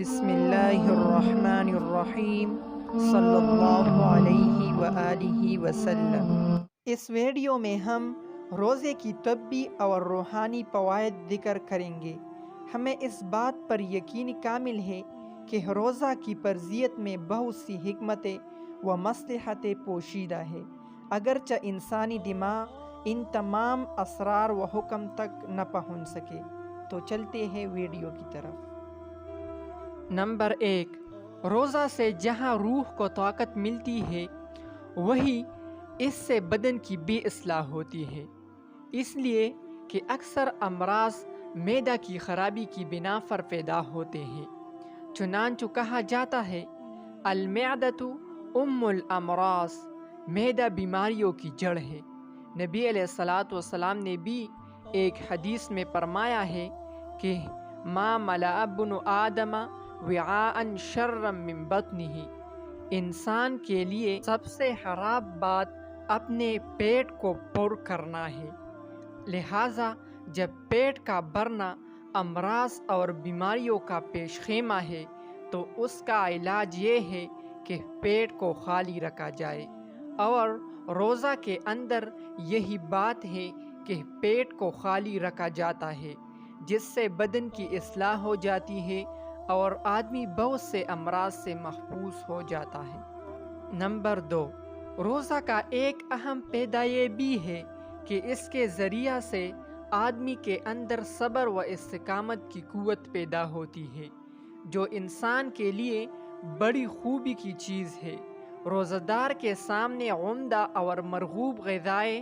بسم اللہ الرحمن الرحیم صلی اللہ علیہ وآلہ وسلم۔ اس ویڈیو میں ہم روزے کی طبی اور روحانی فوائد ذکر کریں گے۔ ہمیں اس بات پر یقین کامل ہے کہ روزہ کی فرضیت میں بہت سی حکمتیں و مصلحتیں پوشیدہ ہے، اگرچہ انسانی دماغ ان تمام اسرار و حکم تک نہ پہنچ سکے۔ تو چلتے ہیں ویڈیو کی طرف۔ نمبر 1، روزہ سے جہاں روح کو طاقت ملتی ہے وہی اس سے بدن کی بے اصلاح ہوتی ہے، اس لیے کہ اکثر امراض معدہ کی خرابی کی بنا پر پیدا ہوتے ہیں۔ چنانچہ کہا جاتا ہے المعدۃ ام الامراض، معدہ بیماریوں کی جڑ ہے۔ نبی علیہ الصلاۃ والسلام نے بھی ایک حدیث میں فرمایا ہے کہ ما ملأ ابن آدم وعاء شرا من بطنہ، انسان کے لیے سب سے خراب بات اپنے پیٹ کو پر کرنا ہے، لہٰذا جب پیٹ کا بھرنا امراض اور بیماریوں کا پیش خیمہ ہے تو اس کا علاج یہ ہے کہ پیٹ کو خالی رکھا جائے، اور روزہ کے اندر یہی بات ہے کہ پیٹ کو خالی رکھا جاتا ہے، جس سے بدن کی اصلاح ہو جاتی ہے اور آدمی بہت سے امراض سے محفوظ ہو جاتا ہے۔ نمبر 2، روزہ کا ایک اہم فائدہ یہ بھی ہے کہ اس کے ذریعہ سے آدمی کے اندر صبر و استقامت کی قوت پیدا ہوتی ہے، جو انسان کے لیے بڑی خوبی کی چیز ہے۔ روزہ دار کے سامنے عمدہ اور مرغوب غذائیں،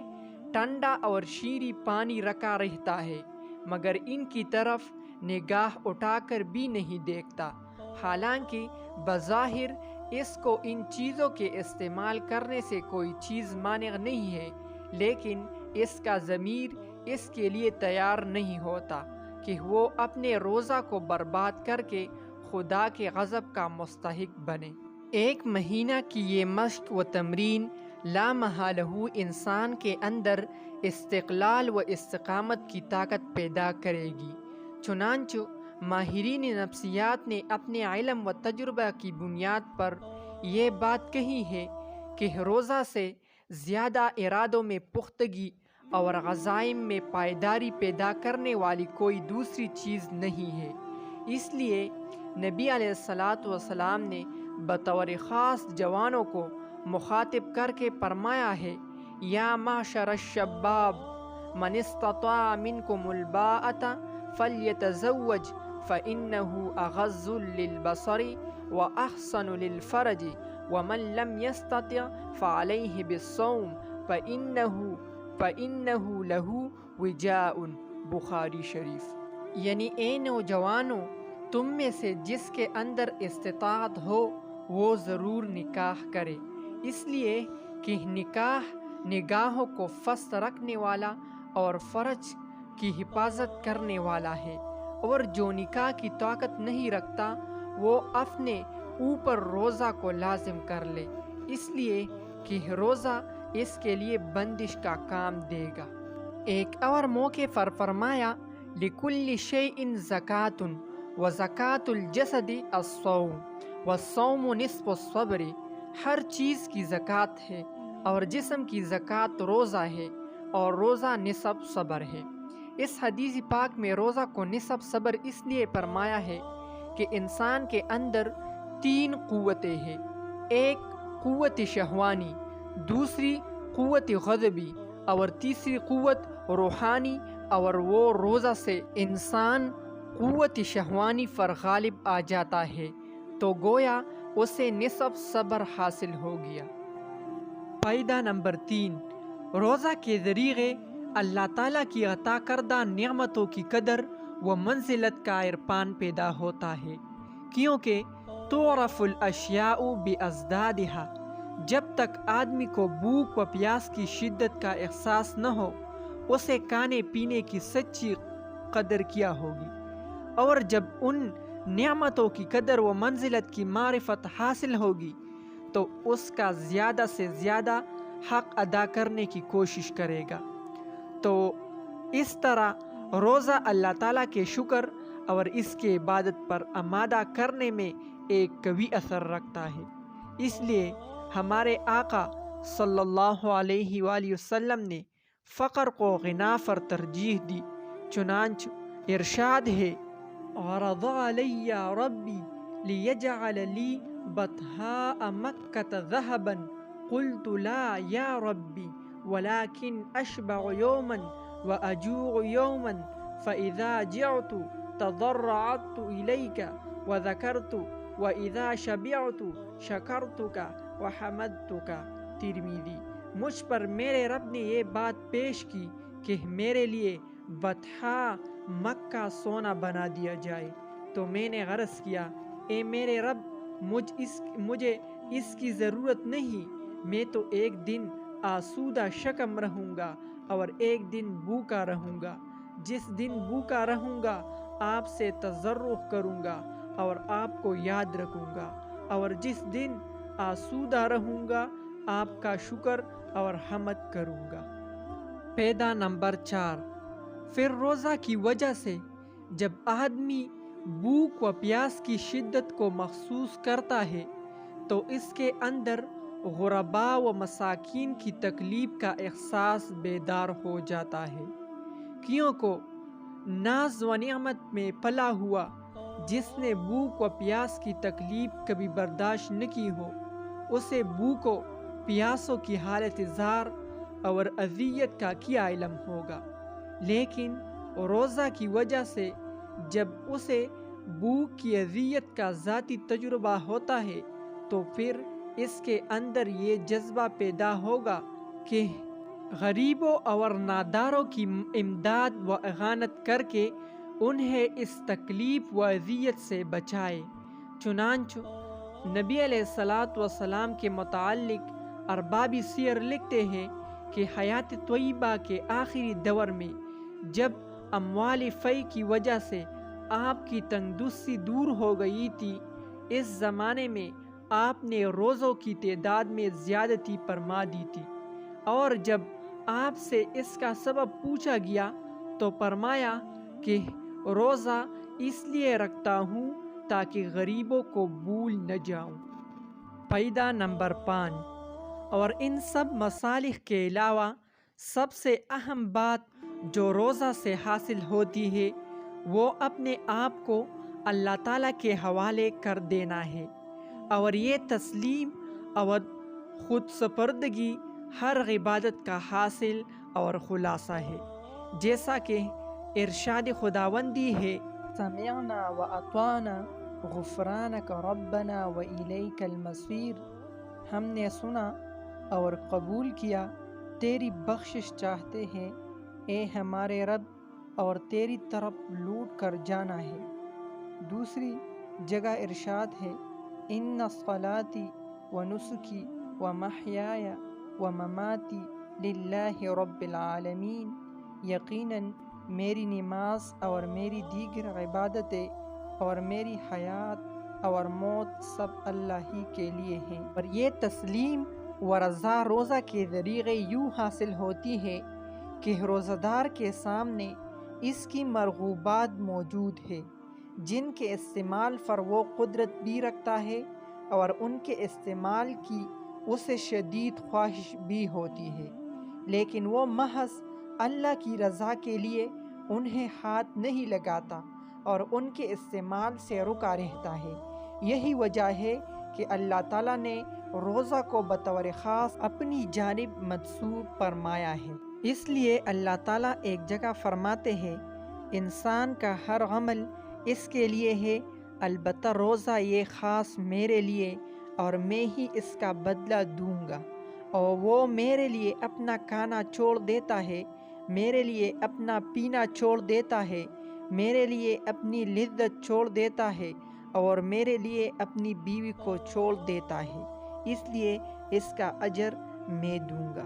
ٹھنڈا اور شیریں پانی رکھا رہتا ہے، مگر ان کی طرف نگاہ اٹھا کر بھی نہیں دیکھتا، حالانکہ بظاہر اس کو ان چیزوں کے استعمال کرنے سے کوئی چیز مانع نہیں ہے، لیکن اس کا ضمیر اس کے لیے تیار نہیں ہوتا کہ وہ اپنے روزہ کو برباد کر کے خدا کے غضب کا مستحق بنے۔ ایک مہینہ کی یہ مشق و تمرین لامحالہ انسان کے اندر استقلال و استقامت کی طاقت پیدا کرے گی۔ چنانچہ ماہرین نفسیات نے اپنے علم و تجربہ کی بنیاد پر یہ بات کہی ہے کہ روزہ سے زیادہ ارادوں میں پختگی اور عزائم میں پائیداری پیدا کرنے والی کوئی دوسری چیز نہیں ہے۔ اس لیے نبی علیہ الصلاۃ والسلام نے بطور خاص جوانوں کو مخاطب کر کے فرمایا ہے یا معشر الشباب من استطاع منکم الباءۃ فلیتزوج فإنه اغض للبصر واحسن للفرج ومن لم يستطع فعليه بالصوم فإنه له وجاء، بخاری شریف۔ یعنی اے نوجوانوں، تم میں سے جس کے اندر استطاعت ہو وہ ضرور نکاح کرے، اس لیے کہ نکاح نگاہوں کو فست رکھنے والا اور فرج کی حفاظت کرنے والا ہے، اور جو نکاح کی طاقت نہیں رکھتا وہ اپنے اوپر روزہ کو لازم کر لے، اس لیے کہ روزہ اس کے لیے بندش کا کام دے گا۔ ایک اور موقع پر فرمایا لِكُلِّ شَيْءٍ زَكَاةٌ وَزَكَاةُ الْجَسَدِ الصَّوْمُ وَالصَّوْمُ نِصْفُ الصَّبْرِ، ہر چیز کی زکوٰۃ ہے اور جسم کی زکوٰۃ روزہ ہے اور روزہ نصف صبر ہے۔ اس حدیث پاک میں روزہ کو نصف صبر اس لیے فرمایا ہے کہ انسان کے اندر 3 قوتیں ہیں، ایک قوت شہوانی، دوسری قوت غضبی اور تیسری قوت روحانی، اور وہ روزہ سے انسان قوت شہوانی پر غالب آ جاتا ہے تو گویا اسے نصف صبر حاصل ہو گیا۔ فائدہ نمبر 3، روزہ کے ذریعے اللہ تعالیٰ کی عطا کردہ نعمتوں کی قدر و منزلت کا عرفان پیدا ہوتا ہے، کیونکہ تعرف الاشیاء بازدادها، جب تک آدمی کو بھوک و پیاس کی شدت کا احساس نہ ہو اسے کھانے پینے کی سچی قدر کیا ہوگی، اور جب ان نعمتوں کی قدر و منزلت کی معرفت حاصل ہوگی تو اس کا زیادہ سے زیادہ حق ادا کرنے کی کوشش کرے گا۔ تو اس طرح روزہ اللہ تعالیٰ کے شکر اور اس کے عبادت پر آمادہ کرنے میں ایک قوی اثر رکھتا ہے۔ اس لیے ہمارے آقا صلی اللہ علیہ وآلہ وسلم نے فقر کو غنا پر ترجیح دی، چنانچہ ارشاد ہے: عرض علی ربی لیجعل لی بطحاء مکة ذهبا قلت لا یا ربی ولكن اشبع یوما واجوع یوما فاذا جعت تضرعت الیک وذکرت واذا شبعت شکرتک وحمدتک۔ ترمذی۔ مجھ پر میرے رب نے یہ بات پیش کی کہ میرے لیے بطحاء مکہ سونا بنا دیا جائے، تو میں نے عرض کیا: اے میرے رب، مجھے اس کی ضرورت نہیں، میں تو ایک دن آسودہ شکم رہوں گا اور ایک دن بھوکا رہوں گا۔ جس دن بھوکا رہوں گا آپ سے تضرع کروں گا اور آپ کو یاد رکھوں گا، اور جس دن آسودہ رہوں گا آپ کا شکر اور حمد کروں گا۔ پیدا نمبر 4۔ پھر روزہ کی وجہ سے جب آدمی بھوک و پیاس کی شدت کو محسوس کرتا ہے تو اس کے اندر غرباء و مساکین کی تکلیف کا احساس بیدار ہو جاتا ہے، کیونکہ ناز و نعمت میں پلا ہوا جس نے بھوک و پیاس کی تکلیف کبھی برداشت نہ کی ہو، اسے بھوک و پیاسوں کی حالت زار اور اذیت کا کیا علم ہوگا، لیکن روزہ کی وجہ سے جب اسے بھوک کی اذیت کا ذاتی تجربہ ہوتا ہے تو پھر اس کے اندر یہ جذبہ پیدا ہوگا کہ غریبوں اور ناداروں کی امداد و اعانت کر کے انہیں اس تکلیف و اذیت سے بچائے۔ چنانچہ نبی علیہ السلام کے متعلق ارباب سیر لکھتے ہیں کہ حیات طیبہ کے آخری دور میں جب اموال فی کی وجہ سے آپ کی تنگدستی دور ہو گئی تھی، اس زمانے میں آپ نے روزوں کی تعداد میں زیادتی فرما دی تھی، اور جب آپ سے اس کا سبب پوچھا گیا تو فرمایا کہ روزہ اس لیے رکھتا ہوں تاکہ غریبوں کو بھول نہ جاؤں۔ پیدا نمبر 5۔ اور ان سب مصالح کے علاوہ سب سے اہم بات جو روزہ سے حاصل ہوتی ہے وہ اپنے آپ کو اللہ تعالیٰ کے حوالے کر دینا ہے، اور یہ تسلیم اور خود سپردگی ہر عبادت کا حاصل اور خلاصہ ہے، جیسا کہ ارشاد خداوندی ہے: سمعنا واطعنا غفرانک ربنا والیک المصیر۔ ہم نے سنا اور قبول کیا، تیری بخشش چاہتے ہیں اے ہمارے رب، اور تیری طرف لوٹ کر جانا ہے۔ دوسری جگہ ارشاد ہے: ان صلاتی و نسکی و محیای و مماتی للہ رب العالمین۔ یقیناً میری نماز اور میری دیگر عبادتیں اور میری حیات اور موت سب اللہ ہی کے لیے ہیں۔ اور یہ تسلیم و رضا روزہ کے ذریعے یوں حاصل ہوتی ہے کہ روزہ دار کے سامنے اس کی مرغوبات موجود ہے جن کے استعمال پر وہ قدرت بھی رکھتا ہے، اور ان کے استعمال کی اسے شدید خواہش بھی ہوتی ہے، لیکن وہ محض اللہ کی رضا کے لیے انہیں ہاتھ نہیں لگاتا اور ان کے استعمال سے رکا رہتا ہے۔ یہی وجہ ہے کہ اللہ تعالیٰ نے روزہ کو بطور خاص اپنی جانب منسوب فرمایا ہے۔ اس لیے اللہ تعالیٰ ایک جگہ فرماتے ہیں: انسان کا ہر عمل اس کے لیے ہے، البتہ روزہ یہ خاص میرے لیے، اور میں ہی اس کا بدلہ دوں گا، اور وہ میرے لیے اپنا کھانا چھوڑ دیتا ہے، میرے لیے اپنا پینا چھوڑ دیتا ہے، میرے لیے اپنی لذت چھوڑ دیتا ہے، اور میرے لیے اپنی بیوی کو چھوڑ دیتا ہے، اس لیے اس کا اجر میں دوں گا۔